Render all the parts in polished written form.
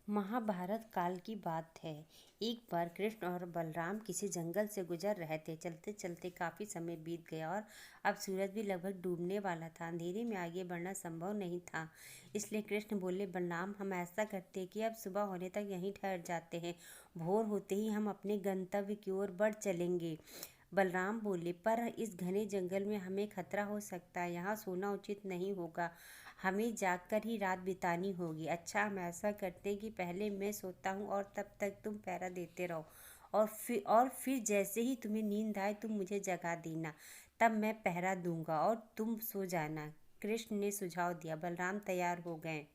महाभारत काल की बात है। एक बार कृष्ण और बलराम किसी जंगल से गुजर रहे थे। चलते चलते काफी समय बीत गया और अब सूरज भी लगभग डूबने वाला था। अंधेरे में आगे बढ़ना संभव नहीं था। इसलिए कृष्ण बोले, बलराम, हम ऐसा करते हैं कि अब सुबह होने तक यहीं ठहर जाते हैं। भोर होते ही हम अपने गंतव्य की ओर बढ़ चलेंगे। बलराम बोले, पर इस घने जंगल में हमें खतरा हो सकता है। यहाँ सोना उचित नहीं होगा। हमें जागकर ही रात बितानी होगी। अच्छा, हम ऐसा करते हैं कि पहले मैं सोता हूँ और तब तक तुम पहरा देते रहो, और फिर जैसे ही तुम्हें नींद आए तुम मुझे जगा देना। तब मैं पहरा दूंगा और तुम सो जाना। कृष्ण ने सुझाव दिया। बलराम तैयार हो गए।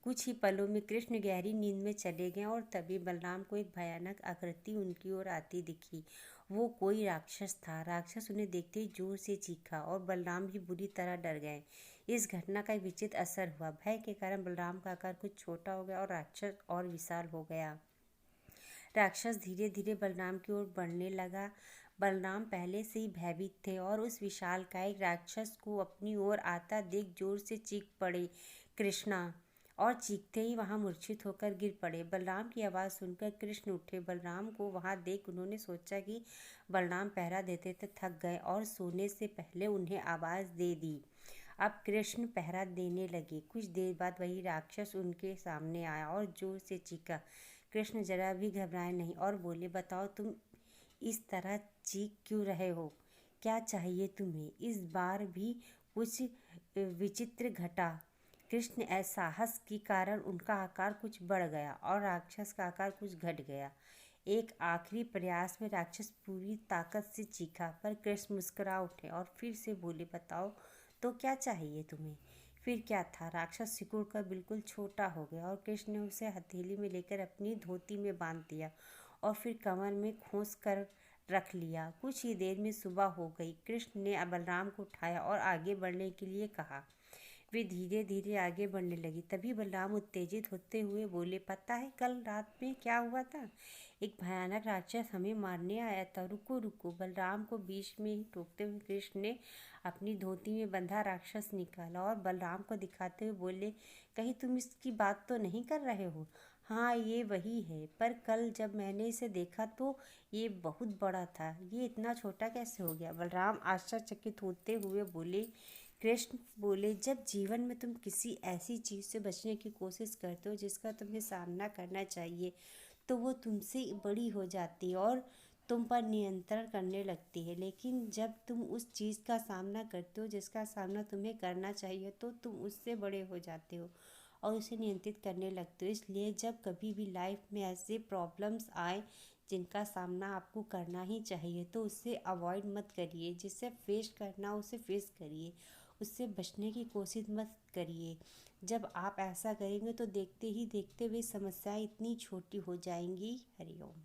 कुछ ही पलों में कृष्ण गहरी नींद में चले गए और तभी बलराम को एक भयानक आकृति उनकी ओर आती दिखी। वो कोई राक्षस था। राक्षस उन्हें देखते ही जोर से चीखा और बलराम भी बुरी तरह डर गए। इस घटना का एक विचित्र असर हुआ। भय के कारण बलराम का आकार कुछ छोटा हो गया और राक्षस और विशाल हो गया। राक्षस धीरे धीरे बलराम की ओर बढ़ने लगा। बलराम पहले से ही भयभीत थे और उस विशालकाय राक्षस को अपनी ओर आता देख जोर से चीख पड़े, कृष्णा। और चीखते ही वहां मूर्छित होकर गिर पड़े। बलराम की आवाज़ सुनकर कृष्ण उठे। बलराम को वहां देख उन्होंने सोचा कि बलराम पहरा देते थे थक गए और सोने से पहले उन्हें आवाज़ दे दी। अब कृष्ण पहरा देने लगे। कुछ देर बाद वही राक्षस उनके सामने आया और जोर से चीखा। कृष्ण जरा भी घबराए नहीं और बोले, बताओ, तुम इस तरह चीख क्यों रहे हो? क्या चाहिए तुम्हें? इस बार भी कुछ विचित्र घटा। कृष्ण साहस के कारण उनका आकार कुछ बढ़ गया और राक्षस का आकार कुछ घट गया। एक आखिरी प्रयास में राक्षस पूरी ताकत से चीखा, पर कृष्ण मुस्कुरा उठे और फिर से बोले, बताओ तो क्या चाहिए तुम्हें? फिर क्या था? राक्षस सिकुड़ कर बिल्कुल छोटा हो गया और कृष्ण ने उसे हथेली में लेकर अपनी धोती में बांध दिया और फिर कमर में खोस कर रख लिया। कुछ ही देर में सुबह हो गई। कृष्ण ने बलराम को उठाया और आगे बढ़ने के लिए कहा। वे धीरे धीरे आगे बढ़ने लगी। तभी बलराम उत्तेजित होते हुए बोले, पता है कल रात में क्या हुआ था? एक भयानक राक्षस हमें मारने आया था। रुको रुको। बलराम को बीच में ही टोकते हुए कृष्ण ने अपनी धोती में बंधा राक्षस निकाला और बलराम को दिखाते हुए बोले, कहीं तुम इसकी बात तो नहीं कर रहे हो? हाँ, ये वही है, पर कल जब मैंने इसे देखा तो ये बहुत बड़ा था। ये इतना छोटा कैसे हो गया? बलराम आश्चर्यचकित होते हुए बोले। कृष्ण बोले, जब जीवन में तुम किसी ऐसी चीज़ से बचने की कोशिश करते हो जिसका तुम्हें सामना करना चाहिए, तो वो तुमसे बड़ी हो जाती है और तुम पर नियंत्रण करने लगती है। लेकिन जब तुम उस चीज़ का सामना करते हो जिसका सामना तुम्हें करना चाहिए, तो तुम उससे बड़े हो जाते हो और उसे नियंत्रित करने लगते हो। इसलिए जब कभी भी लाइफ में ऐसे प्रॉब्लम्स आए जिनका सामना आपको करना ही चाहिए, तो उससे अवॉइड मत करिए। जिससे फेस करना उसे फेस करिए, उससे बचने की कोशिश मत करिए। जब आप ऐसा करेंगे तो देखते ही देखते वे समस्याएं इतनी छोटी हो जाएंगी। हरिओम।